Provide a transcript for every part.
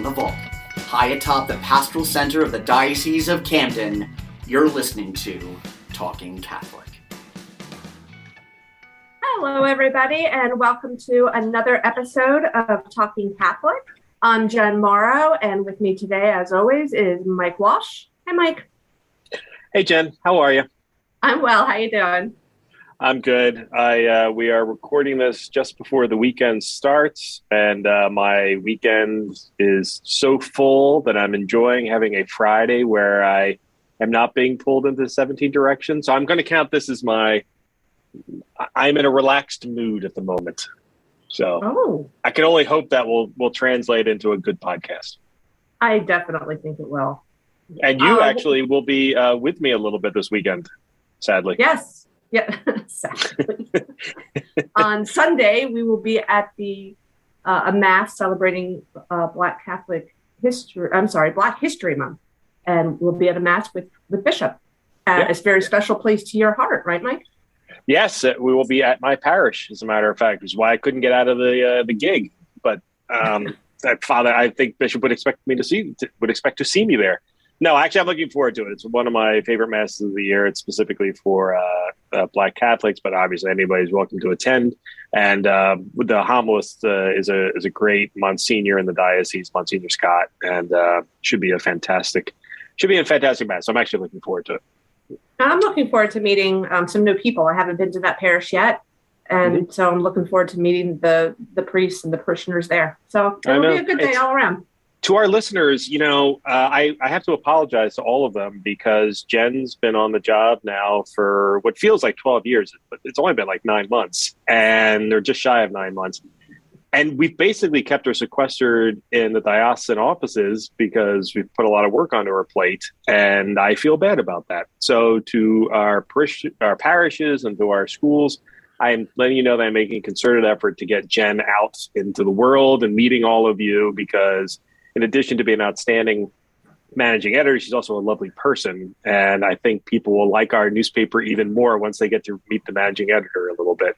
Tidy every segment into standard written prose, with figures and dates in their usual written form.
the vault. High atop the Pastoral Center of the Diocese of Camden, you're listening to Talking Catholic. Hello, everybody, and welcome to another episode of Talking Catholic. I'm Jen Mauro, and with me today, as always, is Mike Walsh. Hi, Mike. Hey, Jen. How are you? I'm well. How you doing? I'm good. We are recording this just before the weekend starts, and my weekend is so full that I'm enjoying having a Friday where I am not being pulled into 17 directions. So I'm going to count this as I'm in a relaxed mood at the moment. So I can only hope that will translate into a good podcast. I definitely think it will. And you actually will be with me a little bit this weekend, sadly. Yes. Yeah, sadly. On Sunday, we will be at a mass celebrating Black History Month, and we'll be at a mass with Bishop. It's a very special place to your heart, right, Mike? Yes, we will be at my parish, as a matter of fact, which is why I couldn't get out of the gig. But Father, I think Bishop would expect to see me there. No, actually, I'm looking forward to it. It's one of my favorite masses of the year. It's specifically for Black Catholics, but obviously anybody's welcome to attend. And with the homilist is a great Monsignor in the diocese, Monsignor Scott, and should be a fantastic mass. So I'm actually looking forward to it. I'm looking forward to meeting some new people. I haven't been to that parish yet, and so I'm looking forward to meeting the priests and the parishioners there. So it'll be a good day all around. To our listeners, I have to apologize to all of them because Jen's been on the job now for what feels like 12 years, but it's only been like 9 months, and they're just shy of 9 months. And we've basically kept her sequestered in the diocesan offices because we've put a lot of work onto her plate, and I feel bad about that. So to our parishes and to our schools, I'm letting you know that I'm making a concerted effort to get Jen out into the world and meeting all of you because in addition to being an outstanding managing editor, she's also a lovely person. And I think people will like our newspaper even more once they get to meet the managing editor a little bit.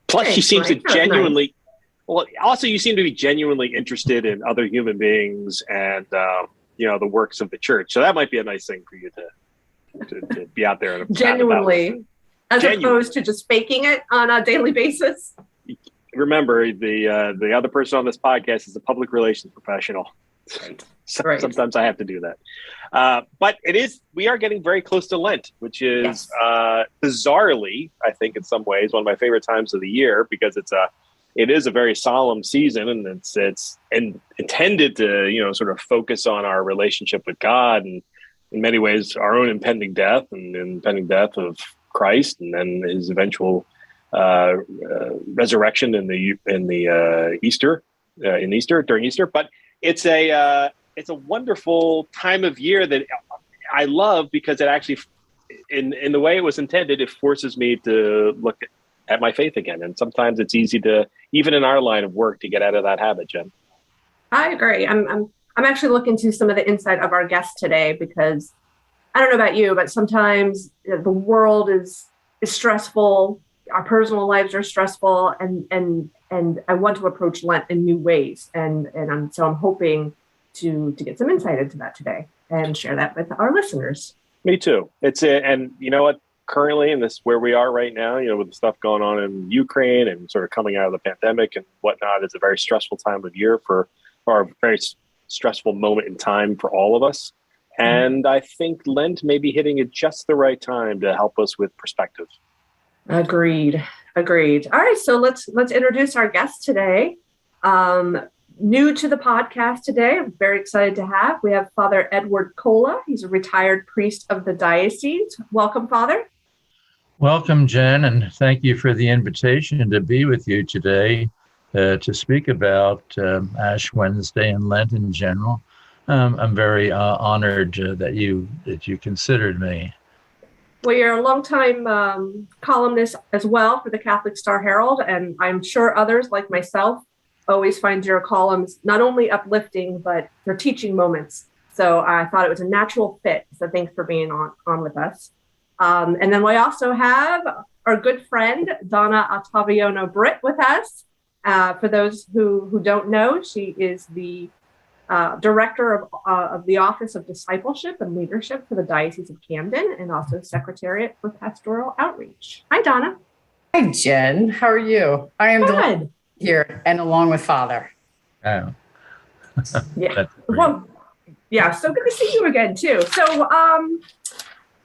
Plus, she seems to genuinely, also you seem to be genuinely interested in other human beings and, the works of the church. So that might be a nice thing for you to be out there. Genuinely, opposed to just faking it on a daily basis. Remember, the other person on this podcast is a public relations professional. Right. Sometimes I have to do that. But we are getting very close to Lent, which is bizarrely, I think in some ways, one of my favorite times of the year because it is a very solemn season and it's intended to, sort of focus on our relationship with God and in many ways our own impending death and impending death of Christ and then his eventual resurrection during Easter, but it's a wonderful time of year that I love because it actually, in the way it was intended, it forces me to look at my faith again. And sometimes it's easy to, even in our line of work, to get out of that habit, Jen. I agree. I'm actually looking to some of the insight of our guests today because I don't know about you, but sometimes the world is stressful. Our personal lives are stressful, and I want to approach Lent in new ways, and I'm hoping to get some insight into that today and share that with our listeners. Me too. And you know what? Currently, in this where we are right now, with the stuff going on in Ukraine and sort of coming out of the pandemic and whatnot, it's a very stressful time of year or a very stressful moment in time for all of us. And I think Lent may be hitting at just the right time to help us with perspective. Agreed. All right, so let's introduce our guest today. New to the podcast today, I'm very excited to have. We have Father Edward Kolla. He's a retired priest of the diocese. Welcome, Father. Welcome, Jen, and thank you for the invitation to be with you today to speak about Ash Wednesday and Lent in general. I'm very honored that you considered me. Well, you're a longtime columnist as well for the Catholic Star Herald, and I'm sure others like myself always find your columns not only uplifting, but they're teaching moments. So I thought it was a natural fit. So thanks for being on with us. And then we also have our good friend, Donna Ottaviano-Britt with us. For those who don't know, she is the director of the Office of Discipleship and Leadership for the Diocese of Camden, and also Secretariat for Pastoral Outreach. Hi, Donna. Hi, Jen. How are you? I am Good. Here and along with Father. Oh. Yeah. Well, yeah. So good to see you again too. So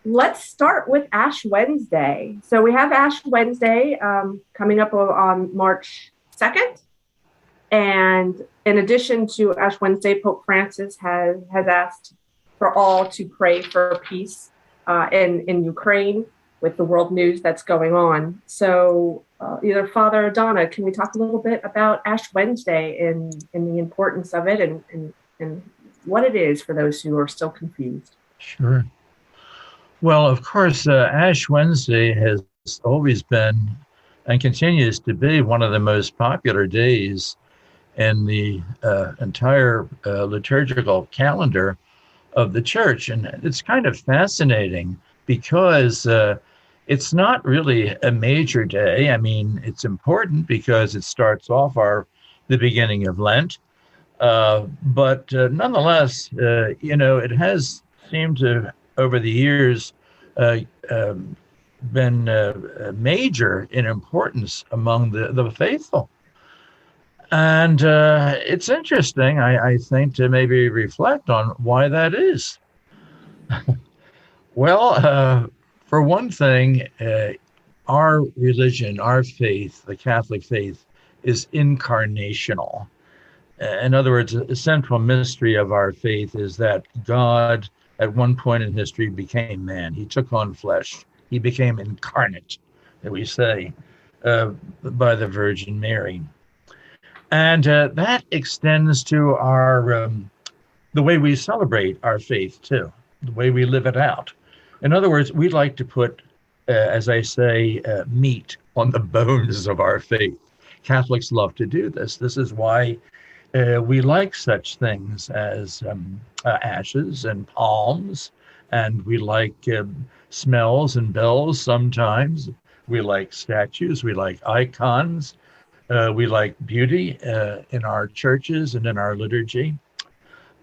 let's start with Ash Wednesday. So we have Ash Wednesday coming up on March 2nd. And in addition to Ash Wednesday, Pope Francis has asked for all to pray for peace in Ukraine with the world news that's going on. So either Father or Donna, can we talk a little bit about Ash Wednesday and the importance of it and what it is for those who are still confused? Sure. Well, of course, Ash Wednesday has always been and continues to be one of the most popular days in the entire liturgical calendar of the church. And it's kind of fascinating because it's not really a major day. I mean, it's important because it starts off the beginning of Lent. But nonetheless, it has seemed to, over the years, been major in importance among the faithful. And it's interesting, I think, to maybe reflect on why that is. Well, for one thing, our religion, our faith, the Catholic faith, is incarnational. In other words, a central mystery of our faith is that God, at one point in history, became man. He took on flesh. He became incarnate, that we say, by the Virgin Mary. And that extends to our the way we celebrate our faith, too, the way we live it out. In other words, we like to put, as I say, meat on the bones of our faith. Catholics love to do this. This is why we like such things as ashes and palms, and we like smells and bells sometimes. We like statues, we like icons, we like beauty in our churches and in our liturgy.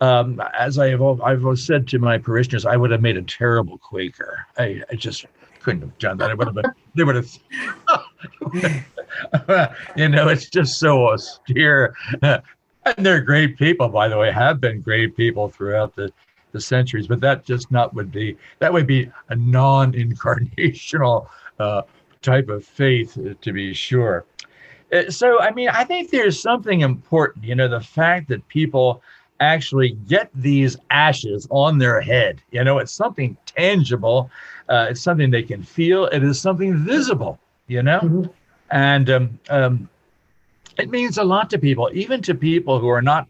As I've always said to my parishioners, I would have made a terrible Quaker. I just couldn't have done that. They would have, it's just so austere. And they're great people, by the way, have been great people throughout the centuries, but that would be a non-incarnational type of faith, to be sure. So, I mean, I think there's something important, the fact that people actually get these ashes on their head. It's something tangible. It's something they can feel. It is something visible, Mm-hmm. And it means a lot to people, even to people who are not,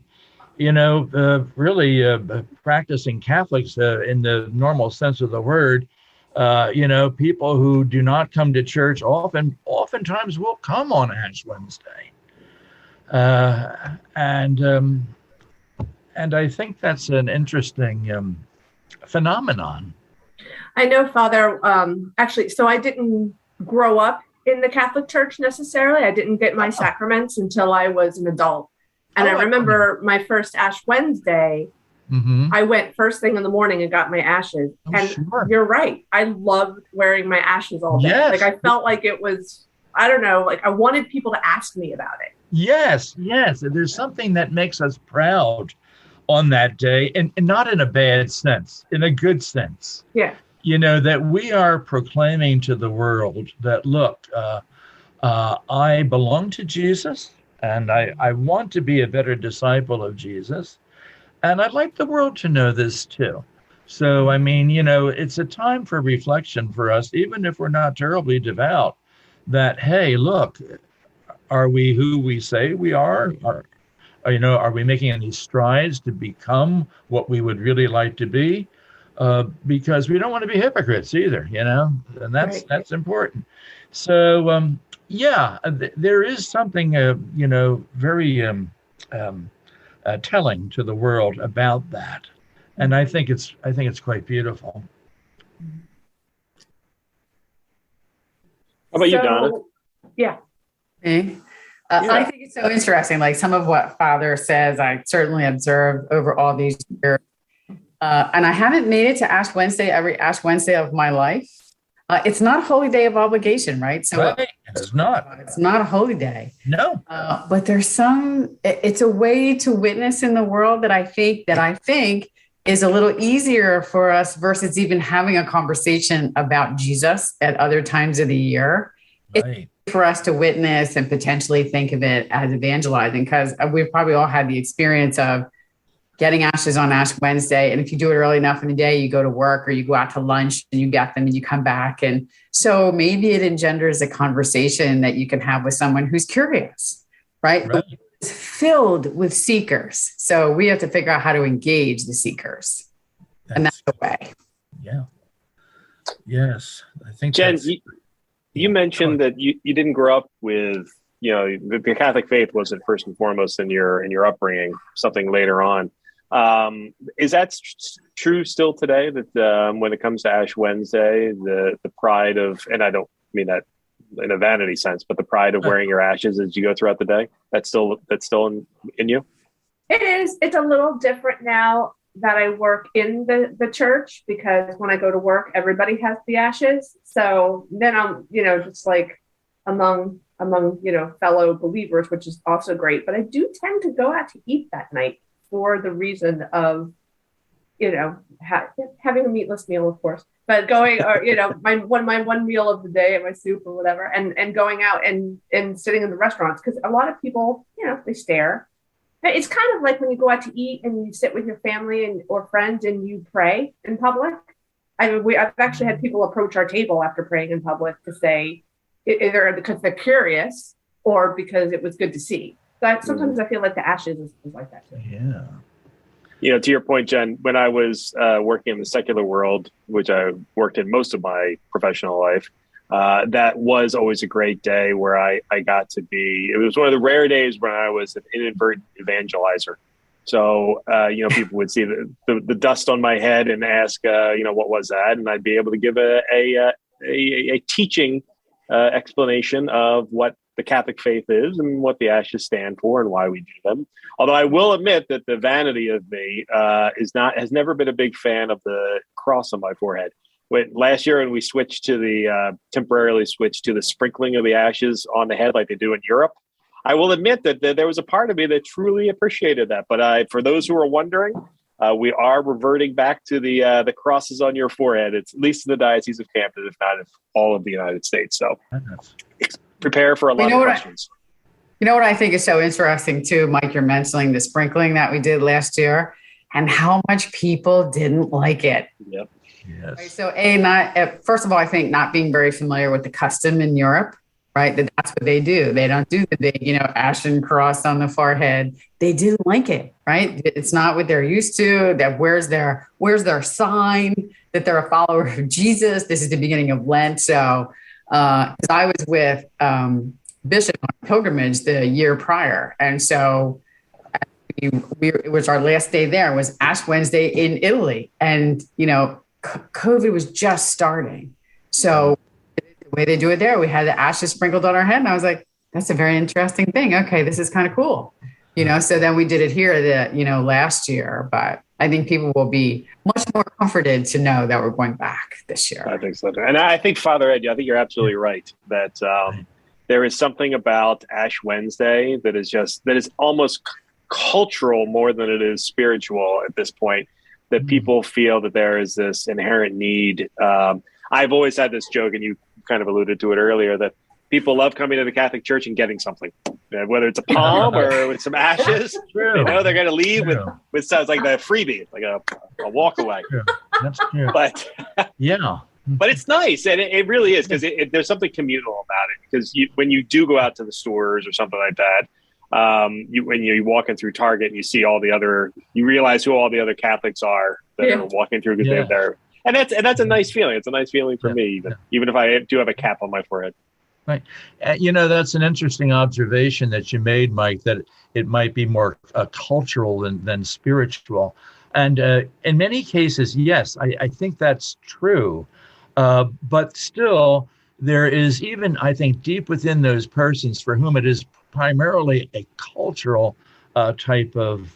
really practicing Catholics in the normal sense of the word. People who do not come to church oftentimes will come on Ash Wednesday. And I think that's an interesting phenomenon. I know, Father, actually, so I didn't grow up in the Catholic Church necessarily. I didn't get my sacraments until I was an adult. And I remember my first Ash Wednesday, mm-hmm. I went first thing in the morning and got my ashes. And sure. You're right. I loved wearing my ashes all day. Yes. Like I felt like it was, I don't know, like I wanted people to ask me about it. Yes. There's something that makes us proud on that day, and not in a bad sense, in a good sense. Yeah. That we are proclaiming to the world that, look, I belong to Jesus, and I want to be a better disciple of Jesus. And I'd like the world to know this too. So, I mean, it's a time for reflection for us, even if we're not terribly devout, that, hey, look, are we who we say we are? Are we making any strides to become what we would really like to be? Because we don't want to be hypocrites either, and that's important. So, there is something, very telling to the world about that, and I think it's quite beautiful. How about you, Donna? Yeah. Okay. I think it's so interesting. Like some of what Father says, I certainly observed over all these years. And I haven't made it to Ash Wednesday, every Ash Wednesday of my life. It's not a holy day of obligation, right? So right. It's not. It's not a holy day. No. But it's a way to witness in the world that I think is a little easier for us versus even having a conversation about Jesus at other times of the year. Right. It's for us to witness and potentially think of it as evangelizing, because we've probably all had the experience of getting ashes on Ash Wednesday. And if you do it early enough in the day, you go to work or you go out to lunch and you get them and you come back. And so maybe it engenders a conversation that you can have with someone who's curious, right? It's filled with seekers. So we have to figure out how to engage the seekers. And that's the way. Yeah. Yes. I think Jen, you mentioned that you didn't grow up with, the Catholic faith wasn't first and foremost in your upbringing, something later on. Is that true still today, that when it comes to Ash Wednesday, the pride of, and I don't mean that in a vanity sense, but the pride of wearing your ashes as you go throughout the day, that's still in you? It is. It's a little different now that I work in the church, because when I go to work, everybody has the ashes. So then I'm, just like among, fellow believers, which is also great. But I do tend to go out to eat that night for the reason of, having a meatless meal, of course, but going, or, my one meal of the day and my soup or whatever, and going out and sitting in the restaurants. Because a lot of people, they stare. It's kind of like when you go out to eat and you sit with your family or friends and you pray in public. I've actually had people approach our table after praying in public to say, either because they're curious or because it was good to see. So sometimes I feel like the ashes is like that too. Yeah. To your point, Jen, when I was working in the secular world, which I worked in most of my professional life, that was always a great day where I got to be. It was one of the rare days when I was an inadvertent evangelizer. So, people would see the dust on my head and ask, what was that? And I'd be able to give a teaching explanation of what the Catholic faith is and what the ashes stand for and why we do them. Although I will admit that the vanity of me has never been a big fan of the cross on my forehead. Last year, when we temporarily switched to the sprinkling of the ashes on the head like they do in Europe, I will admit that there was a part of me that truly appreciated that. But for those who are wondering, we are reverting back to the crosses on your forehead. It's at least in the Diocese of Camden, if not in all of the United States. So prepare for a lot of questions. You know what I think is so interesting too, Mike, you're mentioning the sprinkling that we did last year and how much people didn't like it. Yep. Yes. Right, so first of all, I think not being very familiar with the custom in Europe, right? That's what they do. They don't do the big, ashen cross on the forehead. They didn't like it, right? It's not what they're used to. That where's their sign that they're a follower of Jesus? This is the beginning of Lent. So, because I was with Bishop on a pilgrimage the year prior, and so it was our last day there. It was Ash Wednesday in Italy, and COVID was just starting. So the way they do it there, we had the ashes sprinkled on our head. And I was like, that's a very interesting thing. Okay, this is kind of cool. So then we did it here last year. But I think people will be much more comforted to know that we're going back this year. I think so. And I think, Father Ed, I think you're absolutely right that there is something about Ash Wednesday that is almost cultural more than it is spiritual at this point. That people feel that there is this inherent need. I've always had this joke, and you kind of alluded to it earlier, that people love coming to the Catholic Church and getting something, whether it's a palm or with some ashes. They're going to leave with sounds like the freebie, like a walk away. That's true. But but it's nice, and it really is, because there's something communal about it. Because when you do go out to the stores or something like that. When you're walking through Target and you see you realize who all the other Catholics are that are walking through because they're there. And that's a nice feeling. It's a nice feeling for me, even if I do have a cap on my forehead. Right. That's an interesting observation that you made, Mike, that it might be more cultural than spiritual. And in many cases, yes, I think that's true. But still, there is even, I think, deep within those persons for whom it is primarily a cultural type of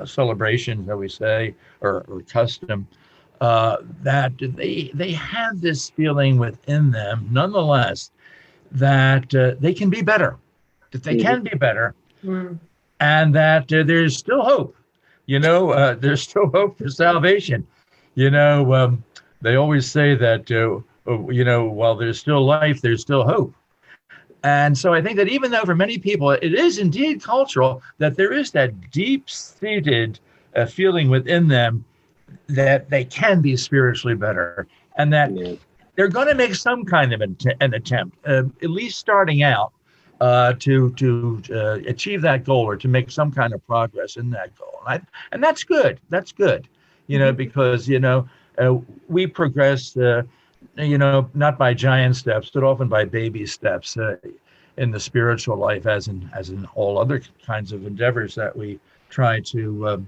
celebration, shall we say, or custom, that they have this feeling within them, nonetheless, that they can be better, that they can be better, and that there's still hope. There's still hope for salvation. They always say that, while there's still life, there's still hope. And so I think that even though for many people it is indeed cultural, that there is that deep-seated feeling within them that they can be spiritually better, and that they're going to make some kind of an attempt, at least starting out, to achieve that goal or to make some kind of progress in that goal. And that's good. That's good, because, we progress, not by giant steps, but often by baby steps in the spiritual life, as in all other kinds of endeavors that we try to,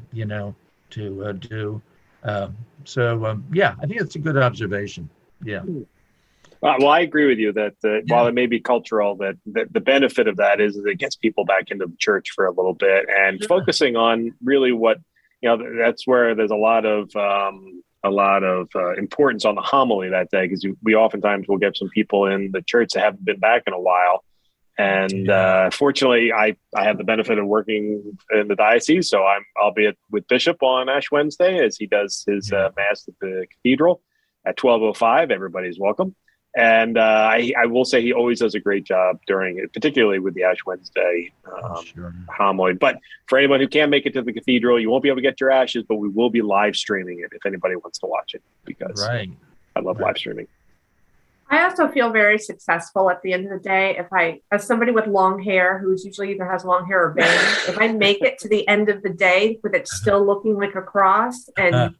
do. I think it's a good observation. Yeah. Well, I agree with you that while it may be cultural, that the benefit of that is it gets people back into the church for a little bit and focusing on really what, that's where there's a lot of importance on the homily that day, because we oftentimes will get some people in the church that haven't been back in a while. And fortunately, I have the benefit of working in the diocese, so I'll be with Bishop on Ash Wednesday as he does his Mass at the cathedral at 12:05. Everybody's welcome. And I will say he always does a great job during it, particularly with the Ash Wednesday homily. But for anyone who can't make it to the cathedral, you won't be able to get your ashes, but we will be live streaming it if anybody wants to watch it, because I love live streaming. I also feel very successful at the end of the day as somebody with long hair, who's usually either has long hair or bangs, if I make it to the end of the day with it still looking like a cross and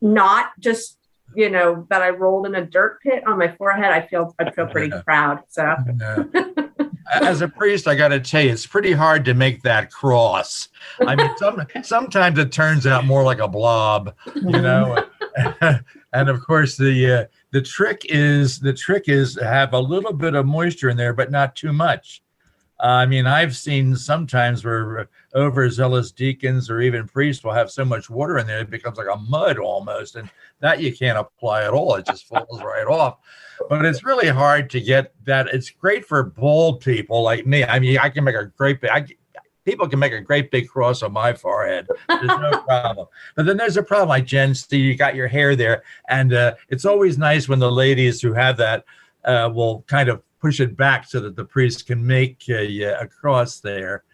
not just, that I rolled in a dirt pit on my forehead, I feel pretty proud. So as a priest, I got to tell you, it's pretty hard to make that cross. I mean, sometimes it turns out more like a blob, and of course the trick is have a little bit of moisture in there, but not too much. I mean, I've seen sometimes where overzealous deacons or even priests will have so much water in there it becomes like a mud almost, and that you can't apply at all. It just falls right off. But it's really hard to get that. It's great for bald people like me. I mean, I can make people can make a great big cross on my forehead. There's no problem. But then there's a problem, like Jen, see, you got your hair there, and it's always nice when the ladies who have that will kind of push it back so that the priest can make a cross there.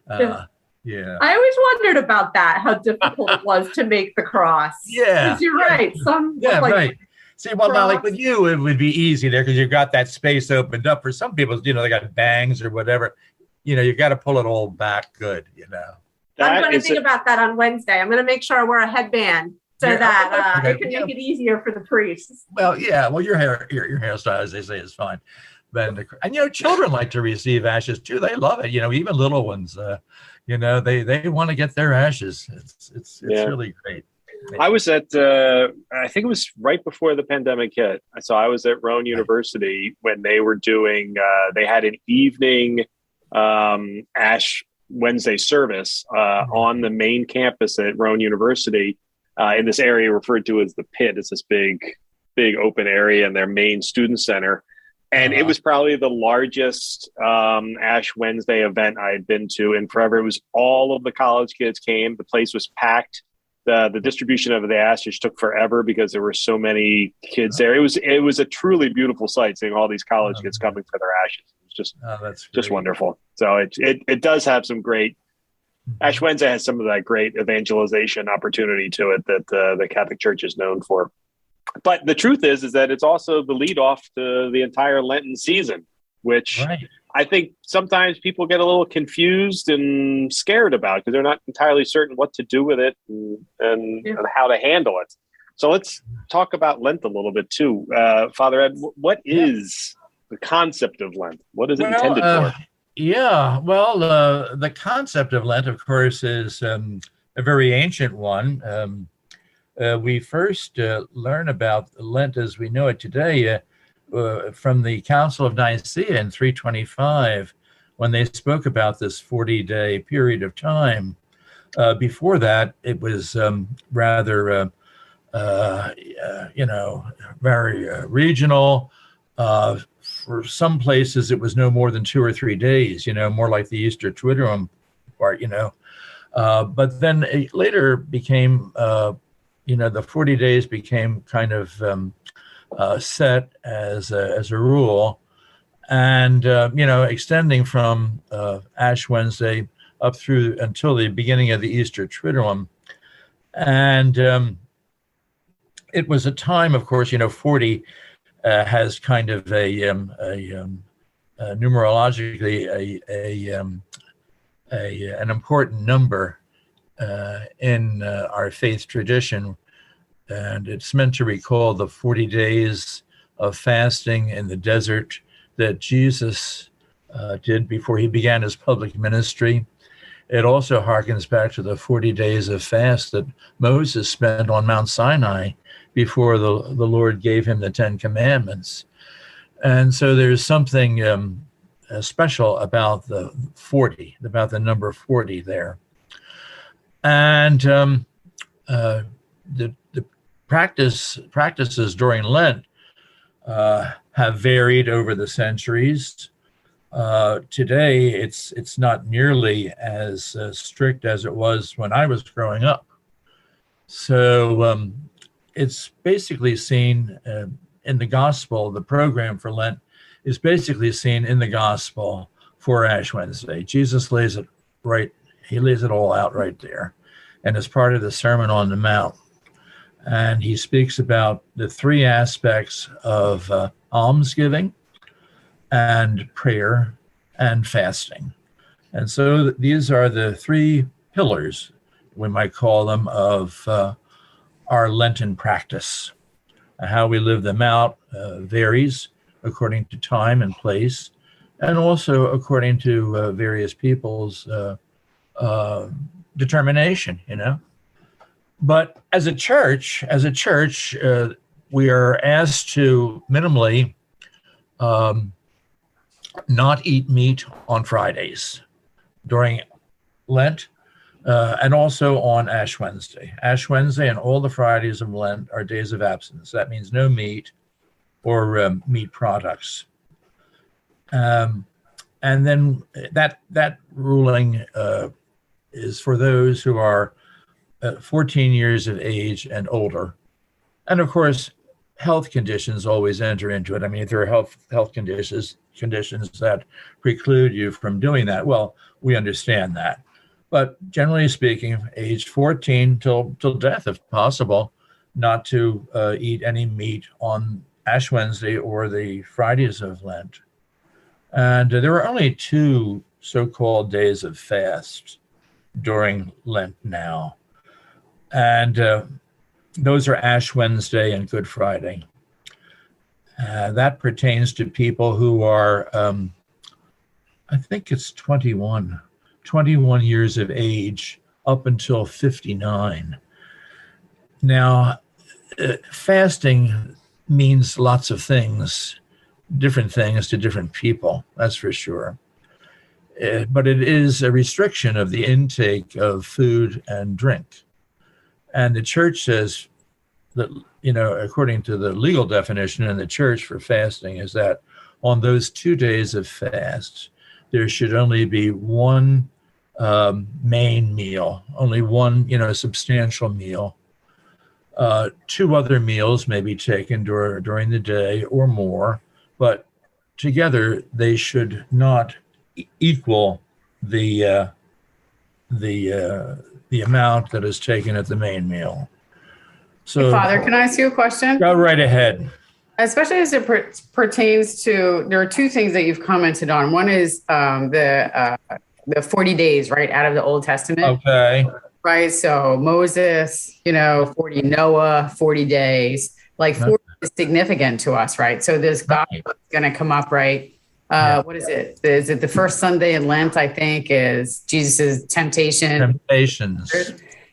I always wondered about that, how difficult it was to make the cross. Yeah. Because you're right. Right. See, well, now, like with you, it would be easy there because you've got that space opened up. For some people, they got bangs or whatever. You got to pull it all back good, I'm going to think about that on Wednesday. I'm going to make sure I wear a headband so that it can make it easier for the priests. Well, your hairstyle, as they say, is fine. And children like to receive ashes too. They love it. Even little ones. They want to get their ashes. It's really great. I was at I think it was right before the pandemic hit. So I was at Rowan University when they were doing. They had an evening Ash Wednesday service on the main campus at Rowan University in this area referred to as the Pit. It's this big open area in their main student center. And it was probably the largest Ash Wednesday event I had been to in forever. It was all of the college kids came. The place was packed. The distribution of the ashes took forever because there were so many kids there. It was a truly beautiful sight seeing all these college kids coming for their ashes. It was just wonderful. So it does have some great. Ash Wednesday has some of that great evangelization opportunity to it that the Catholic Church is known for. But the truth is that it's also the lead off to the entire Lenten season, which I think sometimes people get a little confused and scared about because they're not entirely certain what to do with it and how to handle it. So let's talk about Lent a little bit too. Father Ed, what is the concept of Lent? What is it intended for? The concept of Lent, of course, is a very ancient one. We first learn about Lent as we know it today from the Council of Nicaea in 325, when they spoke about this 40-day period of time. Before that, it was rather, very regional. For some places, it was no more than 2 or 3 days, more like the Easter Triduum part, But then it later became, the 40 days became kind of set as a rule. And, extending from Ash Wednesday up through until the beginning of the Easter Triduum. And it was a time, of course, 40 has kind of numerologically an important number in our faith tradition. And it's meant to recall the 40 days of fasting in the desert that Jesus did before he began his public ministry. It also harkens back to the 40 days of fast that Moses spent on Mount Sinai before the Lord gave him the 10 Commandments. And so there's something special about the 40, about the number 40 there. And the practices during Lent have varied over the centuries. Today, it's not nearly as strict as it was when I was growing up. So it's basically seen in the gospel. The program for Lent is basically seen in the gospel for Ash Wednesday. Jesus lays it right. He lays it all out right there, and as part of the Sermon on the Mount. And he speaks about the 3 aspects of almsgiving and prayer and fasting. And so these are the 3 pillars, we might call them, of our Lenten practice. How we live them out varies according to time and place, and also according to various people's determination, But as a church, we are asked to minimally not eat meat on Fridays during Lent, and also on Ash Wednesday. Ash Wednesday and all the Fridays of Lent are days of abstinence. That means no meat or meat products. And then that ruling is for those who are 14 years of age and older. And of course, health conditions always enter into it. I mean, if there are health conditions that preclude you from doing that, well, we understand that. But generally speaking, age 14 till death, if possible, not to eat any meat on Ash Wednesday or the Fridays of Lent. And there are only 2 so-called days of fast during Lent now. And those are Ash Wednesday and Good Friday. That pertains to people who are, I think it's 21 years of age up until 59. Now, fasting means lots of things, different things to different people, that's for sure. But it is a restriction of the intake of food and drink. And the church says that, according to the legal definition in the church for fasting, is that on those 2 days of fast, there should only be one main meal, only one, substantial meal. 2 other meals may be taken during the day or more, but together they should not equal the amount that is taken at the main meal. So, Hey, Father, can I ask you a question? Go right ahead. Especially as it pertains to, there are 2 things that you've commented on. One is the 40 days, right, out of the Old Testament. Okay. Right. So Moses, 40, Noah, 40 days, like 40 is significant to us, right? So this gospel is going to come up, right? What is it? Is it the first Sunday in Lent, I think, is Jesus's temptations.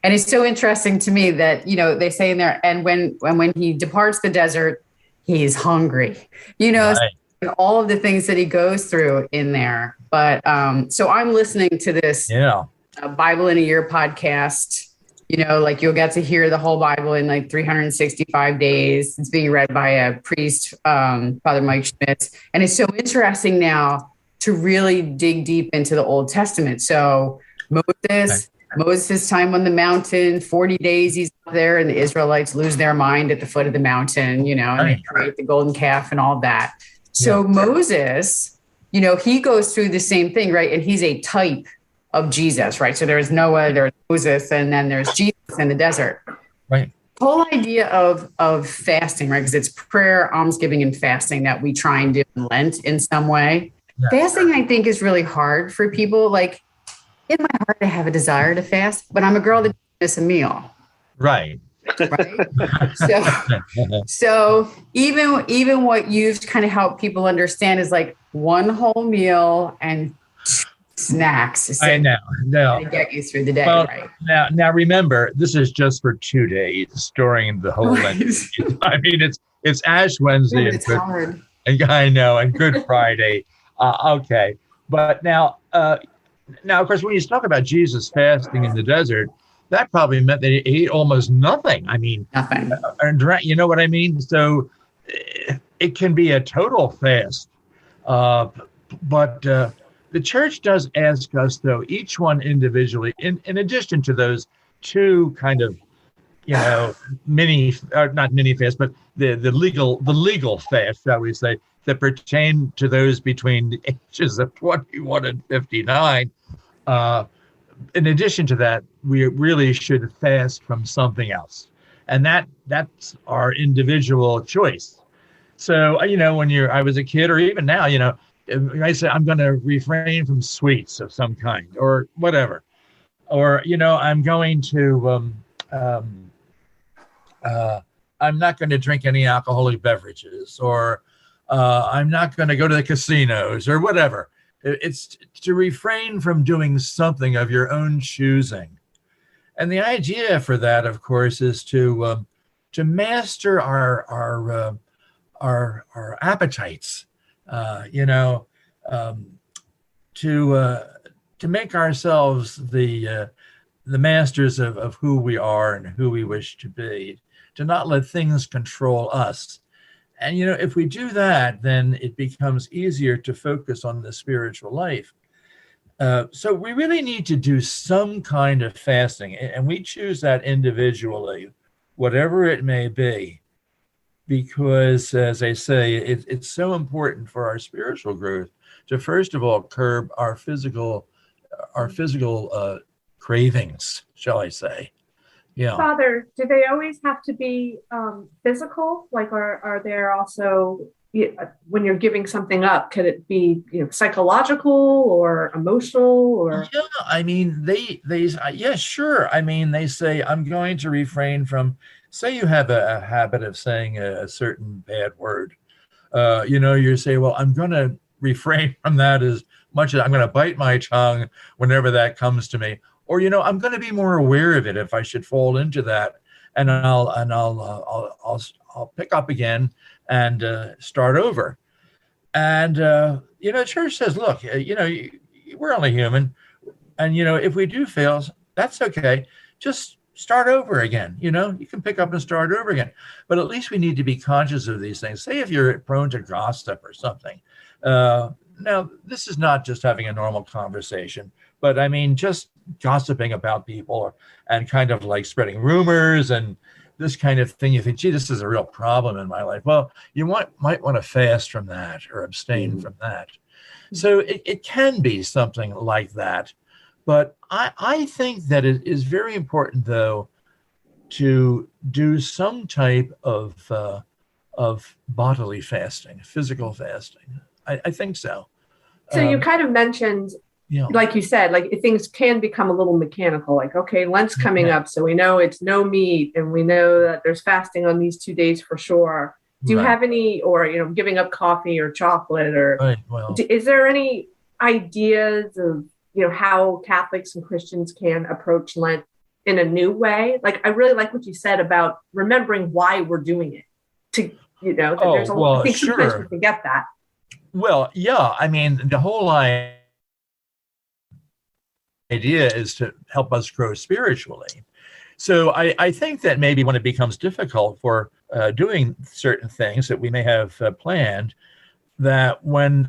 And it's so interesting to me that, they say in there, and when he departs the desert, he's hungry, Right. and all of the things that he goes through in there. But so I'm listening to this Bible in a Year podcast. Like you'll get to hear the whole Bible in like 365 days. It's being read by a priest, Father Mike Schmitz. And it's so interesting now to really dig deep into the Old Testament. So Moses' time on the mountain, 40 days he's up there, and the Israelites lose their mind at the foot of the mountain, and they create the golden calf and all that. So Moses, he goes through the same thing, right? And he's a type of Jesus, right? So there's Noah, there's Moses, and then there's Jesus in the desert. Right. The whole idea of fasting, right? Because it's prayer, almsgiving, and fasting that we try and do in Lent in some way. Yeah. Fasting, I think, is really hard for people. Like, in my heart, I have a desire to fast, but I'm a girl that doesn't miss a meal. Right. So even what you've kind of helped people understand is like one whole meal and snacks. I know. No. To get you through the day, right? Now remember, this is just for 2 days during the whole Lent. I mean, it's Ash Wednesday. Yeah, it's hard. I know, and Good Friday. Okay, but now, of course, when you talk about Jesus fasting in the desert, that probably meant that he ate almost nothing. I mean, nothing. You know what I mean? So it can be a total fast, but the church does ask us, though, each one individually, in addition to those two kind of, not mini fast, but the legal fast, shall we say, that pertain to those between the ages of 21 and 59. In addition to that, we really should fast from something else. And that's our individual choice. So, when I was a kid, or even now, I say, I'm going to refrain from sweets of some kind or whatever. Or, I'm going to, I'm not going to drink any alcoholic beverages, or I'm not going to go to the casinos or whatever. It's to refrain from doing something of your own choosing. And the idea for that, of course, is to master our appetites, to make ourselves the masters of who we are and who we wish to be, to not let things control us. And, if we do that, then it becomes easier to focus on the spiritual life. So we really need to do some kind of fasting, and we choose that individually, whatever it may be, because, as I say, it's so important for our spiritual growth to, first of all, curb our physical cravings, shall I say. Yeah. Father, do they always have to be physical? Like, are there also, when you're giving something up, could it be, psychological or emotional or? Yeah, I mean, they yeah, sure. I mean, they say, I'm going to refrain from, say you have a habit of saying a certain bad word. You say, well, I'm going to refrain from that as much as I'm going to bite my tongue whenever that comes to me. Or, I'm going to be more aware of it if I should fall into that, and I'll pick up again and start over. And the church says, look, we're only human, and if we do fail, that's okay. Just start over again. You can pick up and start over again. But at least we need to be conscious of these things. Say if you're prone to gossip or something. Now, this is not just having a normal conversation, but I mean, just gossiping about people and kind of like spreading rumors and this kind of thing. You think, gee, this is a real problem in my life. Well, you might want to fast from that or abstain from that. So it can be something like that. But I think that it is very important, though, to do some type of bodily fasting, physical fasting. I think so. So you kind of mentioned, like you said, like things can become a little mechanical. Like, okay, Lent's coming up, so we know it's no meat, and we know that there's fasting on these 2 days for sure. Do you have any, or giving up coffee or chocolate, or is there any ideas of how Catholics and Christians can approach Lent in a new way? Like, I really like what you said about remembering why we're doing it. There's I think sometimes we forget that. Well, yeah, I mean, the whole idea is to help us grow spiritually. So I think that maybe when it becomes difficult for doing certain things that we may have planned, that when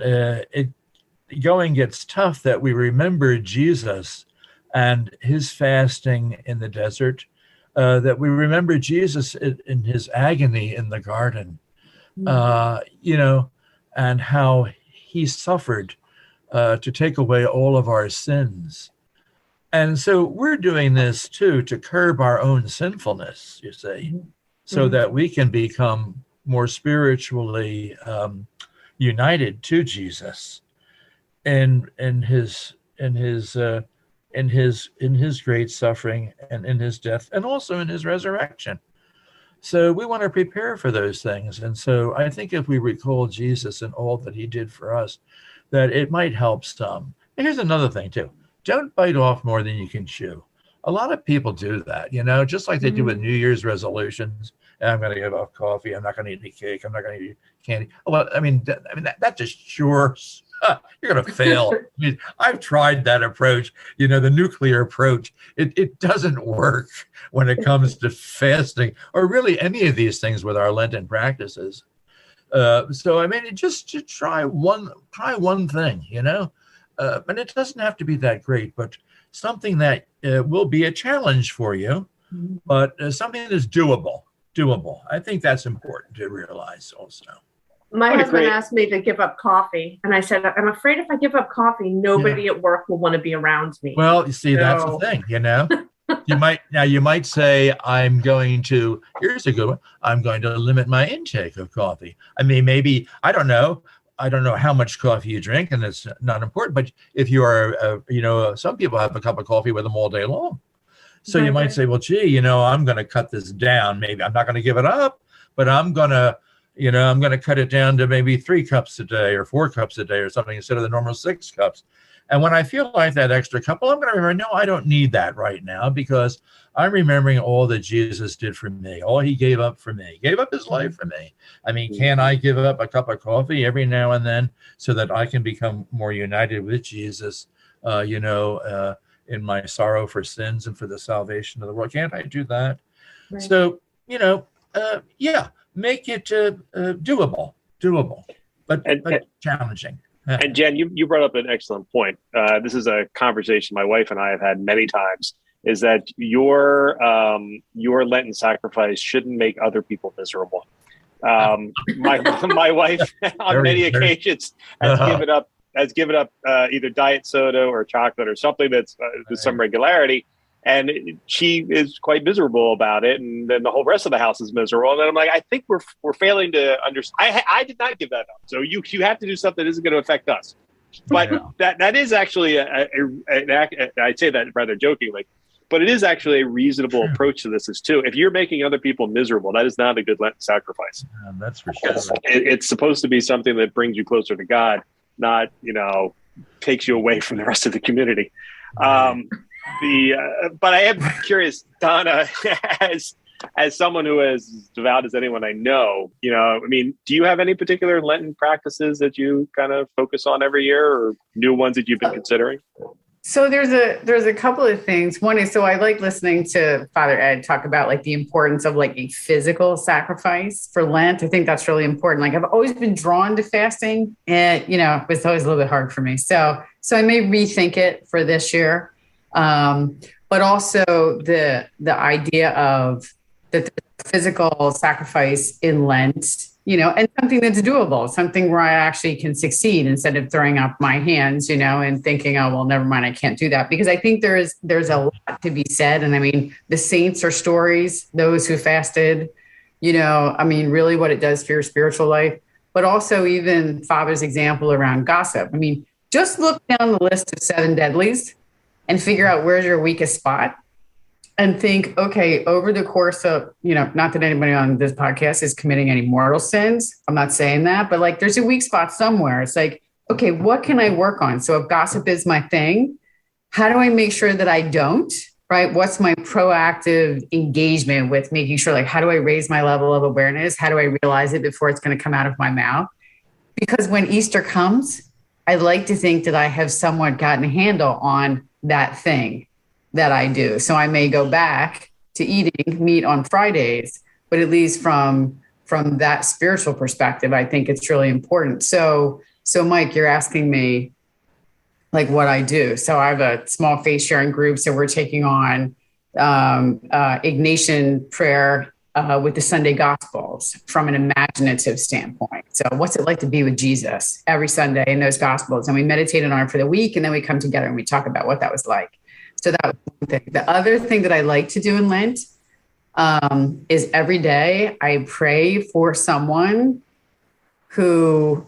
going gets tough, that we remember Jesus and his fasting in the desert, that we remember Jesus in his agony in the garden, and how he suffered to take away all of our sins. And so we're doing this too to curb our own sinfulness, you see, so that we can become more spiritually united to Jesus in his great suffering and in his death and also in his resurrection. So we want to prepare for those things. And so I think if we recall Jesus and all that he did for us, that it might help some. And here's another thing too. Don't bite off more than you can chew. A lot of people do that, just like they do with New Year's resolutions. I'm going to give up coffee. I'm not going to eat any cake. I'm not going to eat candy. Well, that just sure, you're going to fail. I've tried that approach, the nuclear approach. It doesn't work when it comes to fasting or really any of these things with our Lenten practices. Just to try one thing, and it doesn't have to be that great, but something that will be a challenge for you, but something that's doable. I think that's important to realize also. My husband asked me to give up coffee, and I said, I'm afraid if I give up coffee, nobody at work will want to be around me. Well, you see, that's the thing, You might say, here's a good one, I'm going to limit my intake of coffee. I mean, maybe, I don't know how much coffee you drink, and it's not important, but if you are, some people have a cup of coffee with them all day long. So you might say, well, gee, I'm going to cut this down. Maybe I'm not going to give it up, but I'm going to cut it down to maybe 3 cups a day or 4 cups a day or something instead of the normal 6 cups. And when I feel like that extra cup, well, I'm going to remember, no, I don't need that right now because I'm remembering all that Jesus did for me, all he gave up for me, gave up his life for me. I mean, can I give up a cup of coffee every now and then so that I can become more united with Jesus, in my sorrow for sins and for the salvation of the world? Can't I do that? Right. So, make it doable, but challenging. And Jen, you brought up an excellent point. This is a conversation my wife and I have had many times, is that your Lenten sacrifice shouldn't make other people miserable. My wife on many occasions has given up either diet soda or chocolate or something that's with some regularity. And she is quite miserable about it. And then the whole rest of the house is miserable. And then I'm like, I think we're failing to understand. I did not give that up. So you have to do something that isn't going to affect us. But that is actually, I'd say that rather jokingly, but it is actually a reasonable approach to this too. If you're making other people miserable, that is not a good Lenten sacrifice. That's for sure. It's supposed to be something that brings you closer to God, not, takes you away from the rest of the community. But I am curious, Donna, as someone who is as devout as anyone I know, do you have any particular Lenten practices that you kind of focus on every year, or new ones that you've been considering? So there's a couple of things. One is, so I like listening to Father Ed talk about like the importance of like a physical sacrifice for Lent. I think that's really important. Like I've always been drawn to fasting, and it's always a little bit hard for me. So I may rethink it for this year. But also the idea of the physical sacrifice in Lent, and something that's doable, something where I actually can succeed instead of throwing up my hands, and thinking, oh, well, never mind, I can't do that. Because I think there's a lot to be said. And I mean, the saints are stories, those who fasted, really what it does for your spiritual life, but also even Father's example around gossip. I mean, just look down the list of 7 deadlies and figure out where's your weakest spot and think, okay, over the course of, not that anybody on this podcast is committing any mortal sins. I'm not saying that, but like there's a weak spot somewhere. It's like, okay, what can I work on? So if gossip is my thing, how do I make sure that I don't, right? What's my proactive engagement with making sure, like, how do I raise my level of awareness? How do I realize it before it's going to come out of my mouth? Because when Easter comes, I like to think that I have somewhat gotten a handle on that thing that I do. So I may go back to eating meat on Fridays, but at least from that spiritual perspective, I think it's really important. So Mike, you're asking me like what I do. So I have a small faith sharing group. So we're taking on Ignatian prayer with the Sunday Gospels from an imaginative standpoint. So what's it like to be with Jesus every Sunday in those Gospels? And we meditated on it for the week, and then we come together and we talk about what that was like. So that was one thing. The other thing that I like to do in Lent is every day I pray for someone who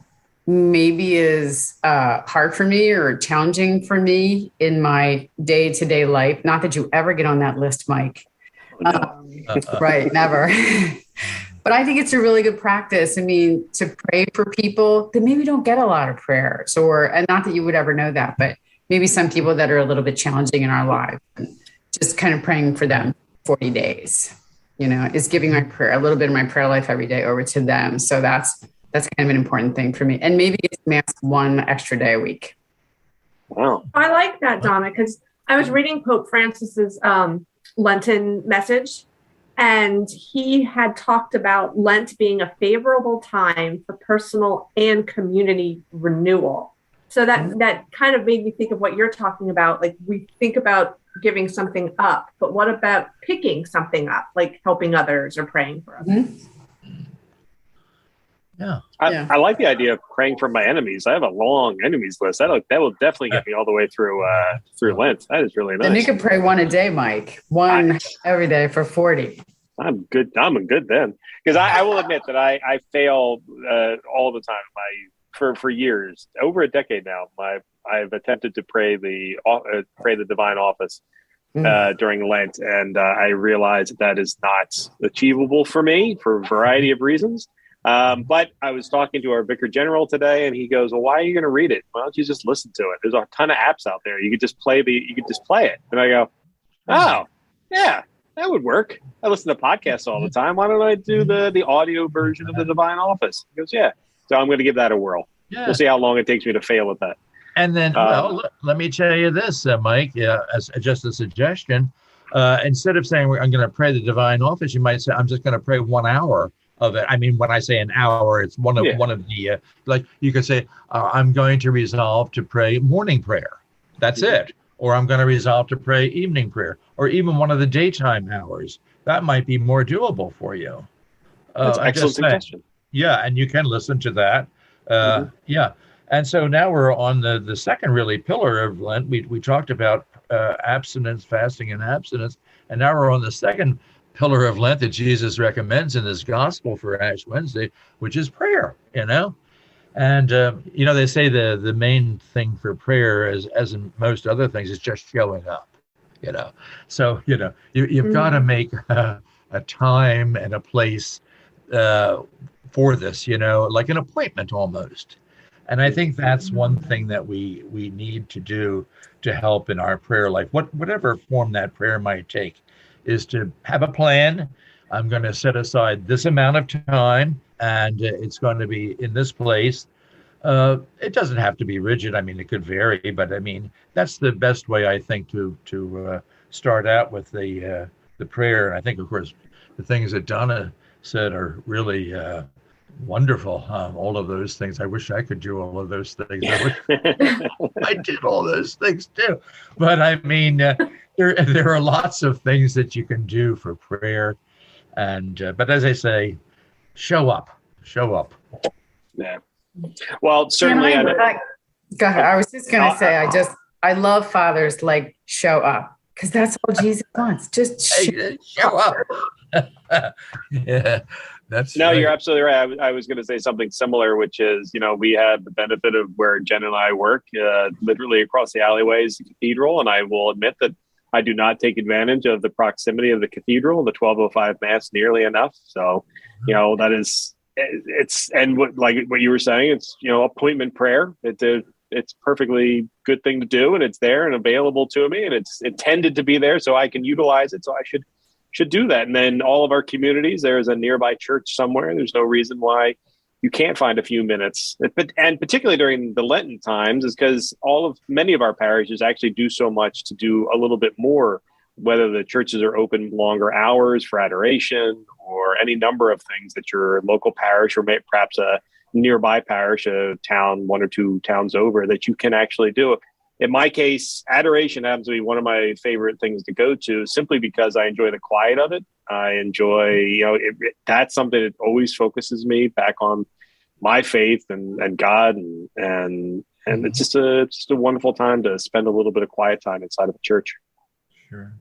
maybe is hard for me or challenging for me in my day-to-day life. Not that you ever get on that list, Mike. Right, never. But I think it's a really good practice. I mean, to pray for people that maybe don't get a lot of prayers, and not that you would ever know that, but maybe some people that are a little bit challenging in our lives, just kind of praying for them 40 days, is giving my prayer, a little bit of my prayer life every day over to them. So that's kind of an important thing for me. And maybe it's Mass one extra day a week. Wow. I like that, Donna, because I was reading Pope Francis's Lenten message, and he had talked about Lent being a favorable time for personal and community renewal. So that kind of made me think of what you're talking about. Like, we think about giving something up, but what about picking something up, like helping others or praying for others? Mm-hmm. Yeah. I like the idea of praying for my enemies. I have a long enemies list. That will definitely get me all the way through Lent. That is really nice. And you can pray one a day, Mike. One every day for 40. I'm good then. Because I will admit that I fail all the time. For years, over a decade now, I've attempted to pray the divine office during Lent, and I realized that is not achievable for me for a variety of reasons. But I was talking to our Vicar General today, and he goes, "Well, why are you going to read it? Why don't you just listen to it? There's a ton of apps out there. You could just play it." And I go, "Oh, yeah, that would work. I listen to podcasts all the time. Why don't I do the audio version of the Divine Office?" He goes, "Yeah." So I'm going to give that a whirl. Yeah. We'll see how long it takes me to fail at that. And then, let me tell you this, Mike, as just a suggestion. Instead of saying I'm going to pray the Divine Office, you might say I'm just going to pray 1 hour of it. I mean, when I say an hour, it's one of the like you could say I'm going to resolve to pray morning prayer. That's it. Or I'm going to resolve to pray evening prayer, or even one of the daytime hours. That might be more doable for you. That's an excellent suggestion. Yeah, and you can listen to that. Yeah. And so now we're on the second really pillar of Lent. We talked about abstinence, fasting and abstinence. And now we're on the second pillar of Lent that Jesus recommends in this gospel for Ash Wednesday, which is prayer, And, they say the main thing for prayer, as in most other things, is just showing up, So, you've got to make a time and a place for this, like an appointment almost. And I think that's one thing that we need to do to help in our prayer life, whatever form that prayer might take, is to have a plan. I'm going to set aside this amount of time, and it's going to be in this place. It doesn't have to be rigid. I mean, it could vary, but I mean, that's the best way, I think, to start out with the prayer. I think, of course, the things that Donna said are really wonderful. All of those things. I wish I could do all of those things. I did all those things too. But I mean, there are lots of things that you can do for prayer. And but as I say, show up. Yeah. Well, certainly. Go ahead. I was just going to say, I love fathers like show up, because that's all Jesus wants. Just show up. Yeah. You're absolutely right. I was going to say something similar, which is, we have the benefit of where Jen and I work, literally across the alleyways, the cathedral. And I will admit that I do not take advantage of the proximity of the cathedral, the 12:05 Mass, nearly enough. So, that is, and what you were saying, it's, appointment prayer. It's perfectly good thing to do, and it's there and available to me, and it's intended to be there so I can utilize it. So I should do that. And then all of our communities, there is a nearby church somewhere. There's no reason why you can't find a few minutes, and particularly during the Lenten times, is because many of our parishes actually do so much to do a little bit more, whether the churches are open longer hours for adoration or any number of things that your local parish or perhaps a nearby parish, a town, 1 or 2 towns over, that you can actually do. In my case, adoration happens to be one of my favorite things to go to, simply because I enjoy the quiet of it. I enjoy, that's something that always focuses me back on my faith and God, and it's just a wonderful time to spend a little bit of quiet time inside of a church. Sure.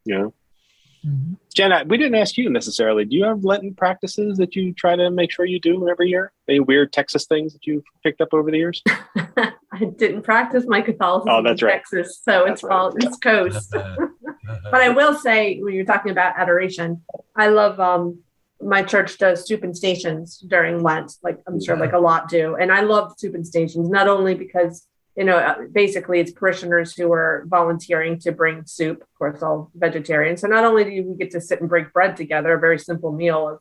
Mm-hmm. Jen, we didn't ask you necessarily. Do you have Lenten practices that you try to make sure you do every year? Any weird Texas things that you've picked up over the years? I didn't practice my Catholicism in Texas, so it's all East Coast. But I will say, when you're talking about adoration, I love my church does soup and stations during Lent, like I'm sure like a lot do. And I love soup and stations, not only because, basically it's parishioners who are volunteering to bring soup, of course, all vegetarian. So not only do we get to sit and break bread together, a very simple meal of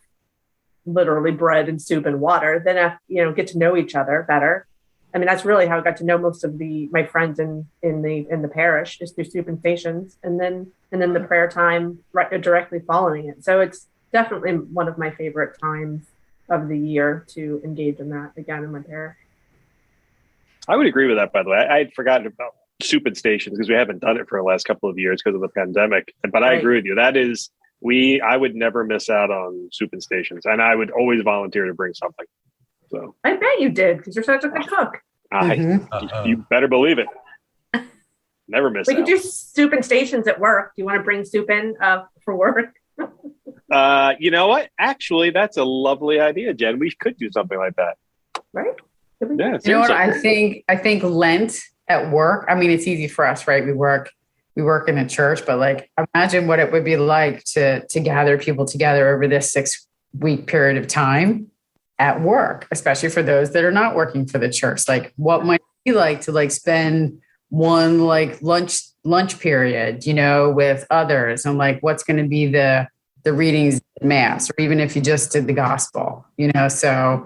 literally bread and soup and water, then, get to know each other better. I mean, that's really how I got to know most of my friends in the parish, is through soup and stations, and then the prayer time directly following it. So it's definitely one of my favorite times of the year to engage in that again in my parish. I would agree with that, by the way. I had forgotten about soup and stations because we haven't done it for the last couple of years because of the pandemic. But I agree with you. That is, I would never miss out on soup and stations, and I would always volunteer to bring something. So I bet you did, because you're such a good cook. You better believe it. Never miss out. We could do soup and stations at work. Do you want to bring soup in for work? You know what? Actually, that's a lovely idea, Jen. We could do something like that. Right? Yeah. You know what? I think Lent at work, I mean, it's easy for us, right? We work in a church, but like, imagine what it would be like to gather people together over this 6-week period of time at work, especially for those that are not working for the church. Like, what might it be like to like spend one like lunch period, with others, and like what's going to be the readings at Mass, or even if you just did the gospel, so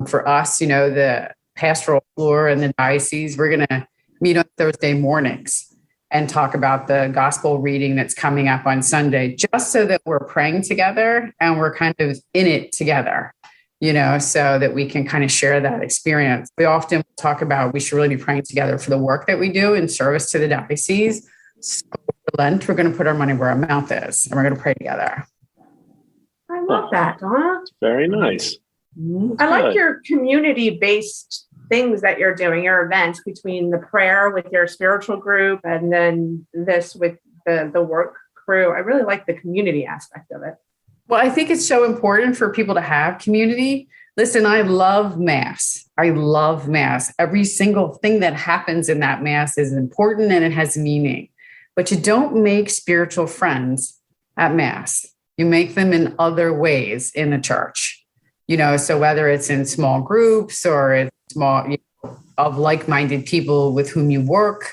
for us, the pastoral floor and the diocese, we're going to meet on Thursday mornings and talk about the gospel reading that's coming up on Sunday, just so that we're praying together and we're kind of in it together, so that we can kind of share that experience. We often talk about we should really be praying together for the work that we do in service to the diocese. So for Lent, we're going to put our money where our mouth is, and we're going to pray together. I love that, Donna. Very nice. I like your community-based things that you're doing, your events, between the prayer with your spiritual group and then this with the work crew. I really like the community aspect of it. Well, I think it's so important for people to have community. Listen, I love Mass. Every single thing that happens in that Mass is important and it has meaning. But you don't make spiritual friends at Mass. You make them in other ways in the church. So whether it's in small groups or it's small, of like-minded people with whom you work,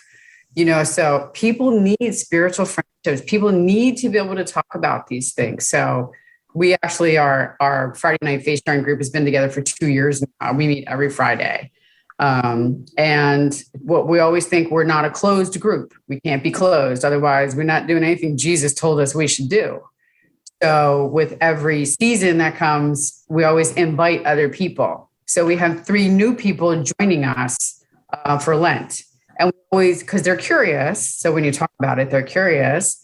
so people need spiritual friendships. People need to be able to talk about these things. So we actually our Friday night faith sharing group has been together for 2 years now. We meet every Friday. And what we always think, we're not a closed group. We can't be closed. Otherwise, we're not doing anything Jesus told us we should do. So with every season that comes, we always invite other people. So we have 3 new people joining us for Lent. And we always, because they're curious. So when you talk about it, they're curious.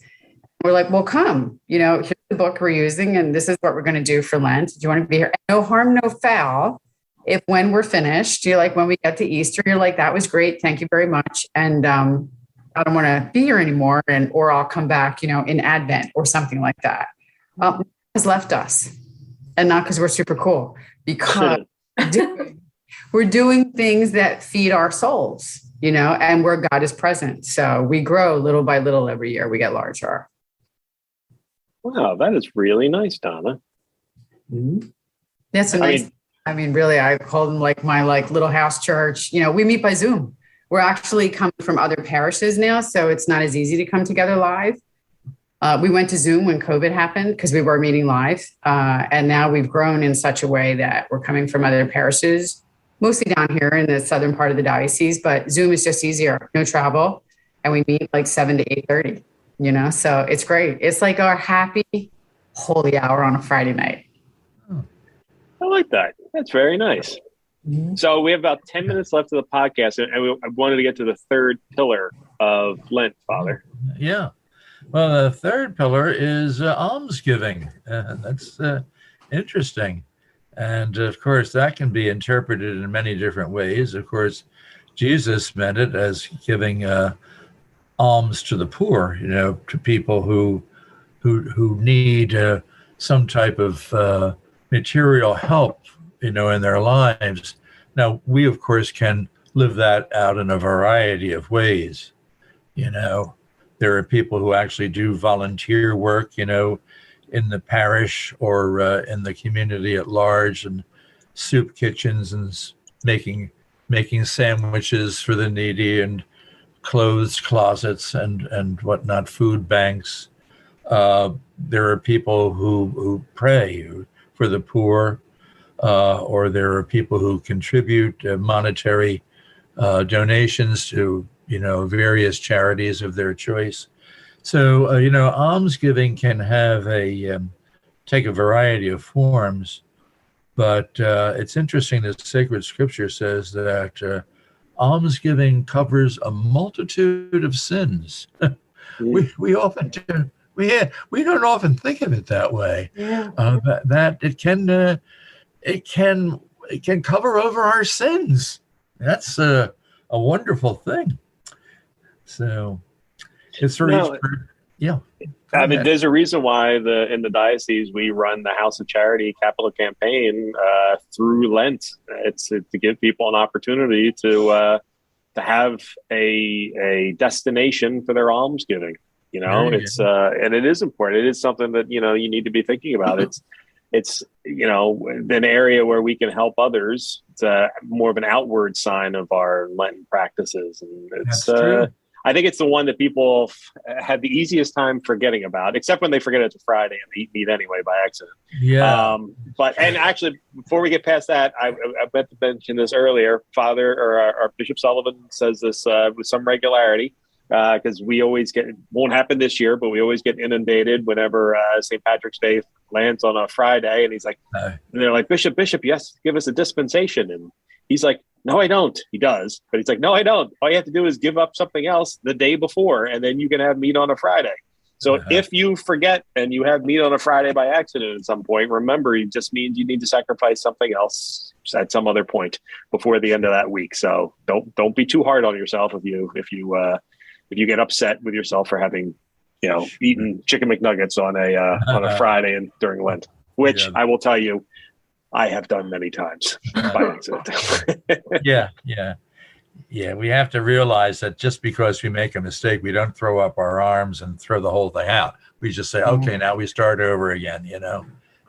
We're like, well, come, here's the book we're using, and this is what we're going to do for Lent. Do you want to be here? No harm, no foul. If when we're finished, when we get to Easter, you're like, that was great. Thank you very much. And I don't want to be here anymore. Or I'll come back, in Advent or something like that. Has left us, and not because we're super cool, because we're doing things that feed our souls, and where God is present. So we grow little by little every year. We get larger. Wow, that is really nice, Donna. Mm-hmm. That's a nice. Really, I call them like my little house church. We meet by Zoom. We're actually coming from other parishes now, so it's not as easy to come together live. We went to Zoom when COVID happened because we were meeting live. And now we've grown in such a way that we're coming from other parishes, mostly down here in the southern part of the diocese, but Zoom is just easier, no travel. And we meet like 7 to 8:30, so it's great. It's like our happy holy hour on a Friday night. I like that. That's very nice. Mm-hmm. So we have about 10 minutes left of the podcast, and I wanted to get to the third pillar of Lent, Father. Yeah. Well, the third pillar is almsgiving. That's interesting. And of course, that can be interpreted in many different ways. Of course, Jesus meant it as giving alms to the poor, to people who need some type of material help, in their lives. Now, we, of course, can live that out in a variety of ways. There are people who actually do volunteer work, in the parish or in the community at large, and soup kitchens and making sandwiches for the needy, and clothes closets and whatnot, food banks. There are people who pray for the poor, or there are people who contribute monetary donations to, various charities of their choice. So, almsgiving can have take a variety of forms, but it's interesting that sacred scripture says that almsgiving covers a multitude of sins. We often do. We don't often think of it that way. Yeah. That it can cover over our sins. That's a wonderful thing. So it's for each person. Yeah. I mean, there's a reason why in the diocese we run the House of Charity capital campaign through Lent. It's to give people an opportunity to have a destination for their almsgiving. It's and it is important. It is something that you need to be thinking about. It's an area where we can help others. It's more of an outward sign of our Lenten practices, and it's. That's true. I think it's the one that people have the easiest time forgetting about, except when they forget it's a Friday and they eat meat anyway by accident. Yeah. And actually, before we get past that, I meant to mention this earlier. Father, or our Bishop Sullivan says this with some regularity, because we always won't happen this year, but we always get inundated whenever St. Patrick's Day lands on a Friday. And he's like, and they're like, Bishop, yes, give us a dispensation. And he's like, no, I don't. He does. But he's like, no, I don't. All you have to do is give up something else the day before, and then you can have meat on a Friday. So if you forget and you have meat on a Friday by accident at some point, remember, it just means you need to sacrifice something else at some other point before the end of that week. So don't be too hard on yourself if you get upset with yourself for having, eaten chicken McNuggets on a Friday and during Lent, which I will tell you, I have done many times by accident. Yeah. We have to realize that just because we make a mistake, we don't throw up our arms and throw the whole thing out. We just say, okay, now we start over again.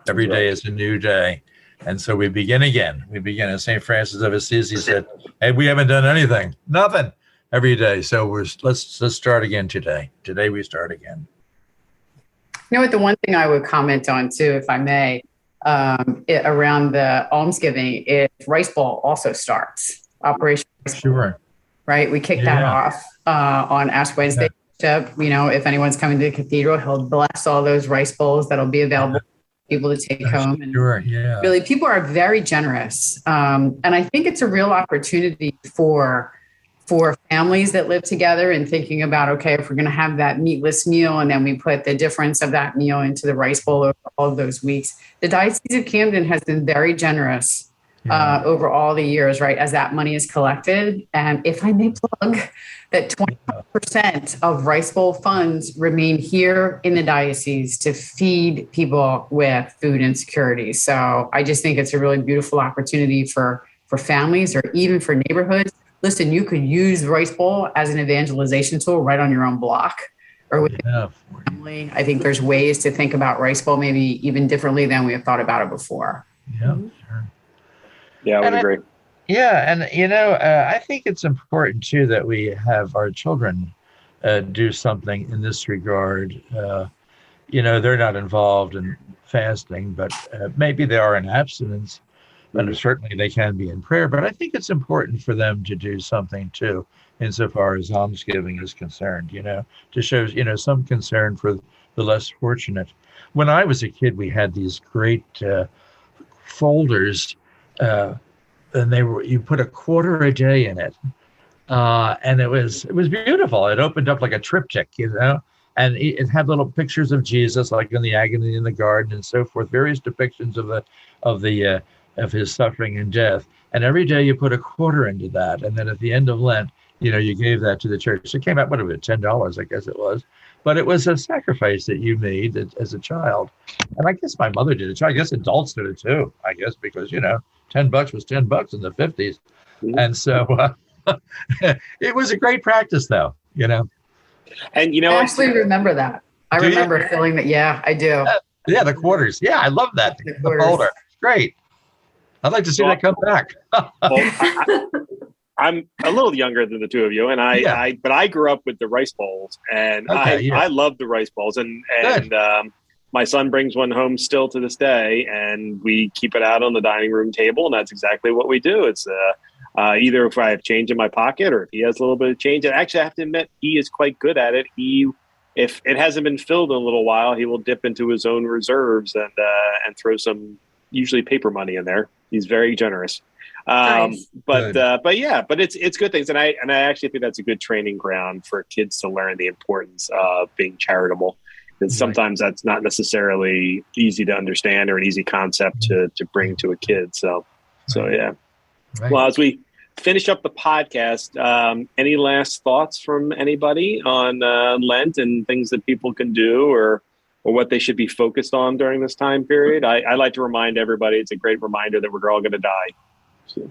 Every day is a new day. And so we begin again. We begin, as St. Francis of Assisi said, hey, we haven't done anything, nothing every day. So let's start again today. Today we start again. What, the one thing I would comment on too, if I may, around the almsgiving is Rice Bowl also starts. Operation Rice Bowl. Sure. Right? We kick that off on Ash Wednesday. Yeah. If anyone's coming to the cathedral, he'll bless all those rice bowls that'll be available for people to take home. And really, people are very generous. And I think it's a real opportunity for families that live together and thinking about, okay, if we're going to have that meatless meal and then we put the difference of that meal into the rice bowl over all of those weeks. The Diocese of Camden has been very generous over all the years, right, as that money is collected. And if I may plug, that 25% of rice bowl funds remain here in the diocese to feed people with food insecurity. So I just think it's a really beautiful opportunity for families or even for neighborhoods. Listen, you could use Rice Bowl as an evangelization tool right on your own block or with your family. I think there's ways to think about Rice Bowl maybe even differently than we have thought about it before. Yeah, sure. Yeah, I would agree. I think it's important too that we have our children do something in this regard. they're not involved in fasting, but maybe they are in abstinence, and certainly they can be in prayer. But I think it's important for them to do something too, insofar as almsgiving is concerned, to show, some concern for the less fortunate. When I was a kid, we had these great folders, and you put a quarter a day in it. And it was beautiful. It opened up like a triptych, and it had little pictures of Jesus, like in the agony in the garden and so forth, various depictions of his suffering and death. And every day you put a quarter into that, and then at the end of Lent, you gave that to the church. It came out, what was it, $10, I guess it was. But it was a sacrifice that you made as a child. And I guess my mother did it too. I guess adults did it too, because, $10 was $10 in the 50s. And so it was a great practice, though, And I actually remember that. I remember feeling that. Yeah, I do. Yeah, the quarters. Yeah, I love that. The folder. Great. I'd like to see that come back. I'm a little younger than the two of you, and but I grew up with the rice bowls, and I love the rice bowls, and my son brings one home still to this day, and we keep it out on the dining room table, and that's exactly what we do. It's either if I have change in my pocket or if he has a little bit of change. And actually, I have to admit, he is quite good at it. If it hasn't been filled in a little while, he will dip into his own reserves and throw some, usually paper money in there. He's very generous. Nice. But it's good things. And I actually think that's a good training ground for kids to learn the importance of being charitable. And sometimes that's not necessarily easy to understand or an easy concept to bring to a kid. So yeah. Right. Well, as we finish up the podcast, any last thoughts from anybody on Lent and things that people can do or what they should be focused on during this time period? I like to remind everybody, it's a great reminder that we're all going to die,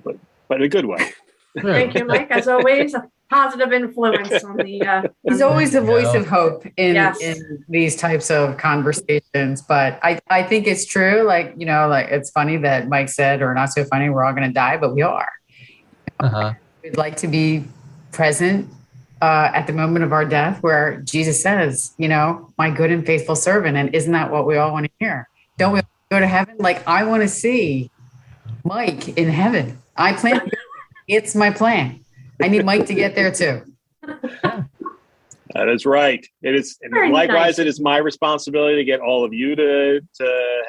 but in a good way. Thank you, Mike. As always, a positive influence on the... He's always a voice of hope in these types of conversations. But I think it's true. Like it's funny that Mike said, or not so funny, we're all going to die, but we are. We'd like to be present at the moment of our death where Jesus says, my good and faithful servant. And isn't that what we all want to hear? Don't we go to heaven? Like, I want to see Mike in heaven. I plan to go. It's my plan. I need Mike to get there too. That is right. It is. Very likewise, nice. It is my responsibility to get all of you to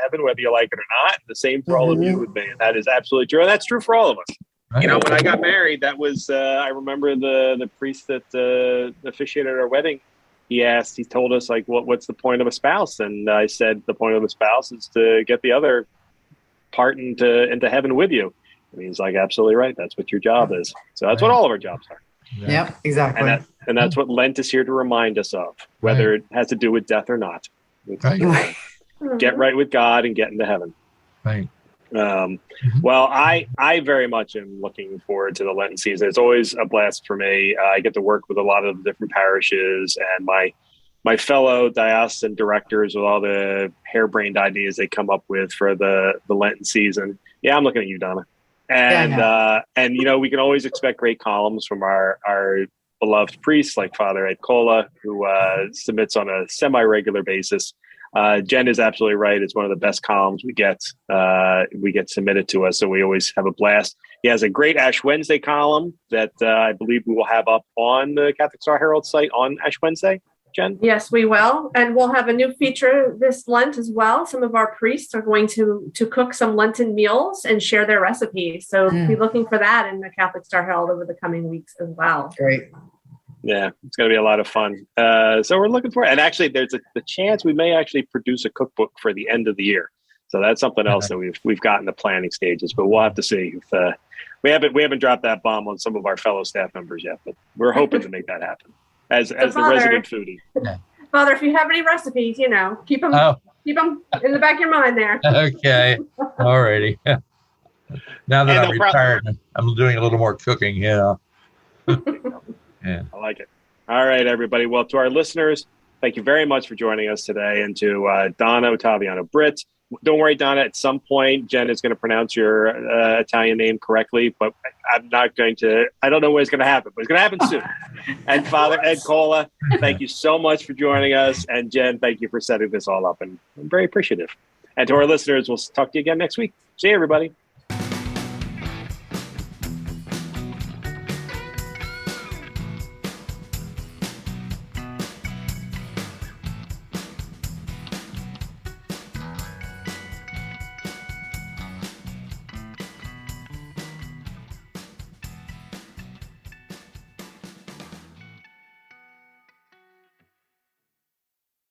heaven, whether you like it or not. The same for all of you with me. And that is absolutely true. And that's true for all of us. Right. When I got married, that was, I remember the priest that officiated our wedding. He told us, like, what's the point of a spouse? And I said, the point of a spouse is to get the other part into heaven with you. And he's like, absolutely right. That's what your job is. So that's what all of our jobs are. Yep, exactly. And that's what Lent is here to remind us of, whether it has to do with death or not. Right. Get right with God and get into heaven. Right. Well, I very much am looking forward to the Lenten season. It's always a blast for me. I get to work with a lot of different parishes and my fellow diocesan directors with all the harebrained ideas they come up with for the Lenten season. Yeah, I'm looking at you, Donna. And we can always expect great columns from our beloved priests like Father Ed Kolla, who submits on a semi-regular basis. Jen is absolutely right. It's one of the best columns we get submitted to us. So we always have a blast. He has a great Ash Wednesday column that I believe we will have up on the Catholic Star Herald site on Ash Wednesday. Jen? Yes, we will. And we'll have a new feature this Lent as well. Some of our priests are going to cook some Lenten meals and share their recipes. So be looking for that in the Catholic Star Herald over the coming weeks as well. Great. Yeah, it's going to be a lot of fun. So we're looking for it. And actually, there's the chance we may actually produce a cookbook for the end of the year. So that's something else that we've got in the planning stages. But we'll have to see. If we haven't dropped that bomb on some of our fellow staff members yet, but we're hoping to make that happen as the resident foodie. Father, if you have any recipes, keep them in the back of your mind there. Okay, all righty. Now that I'm retired, I'm doing a little more cooking. Yeah. I like it. All right, everybody. Well, to our listeners, thank you very much for joining us today. And to Donna Ottaviano-Britt don't worry, Donna. At some point, Jen is going to pronounce your Italian name correctly, but I'm not going to. I don't know when it's going to happen, but it's going to happen soon. And Father Ed Kolla, thank you so much for joining us. And Jen, thank you for setting this all up. And I'm very appreciative. And to our listeners, we'll talk to you again next week. See you, everybody.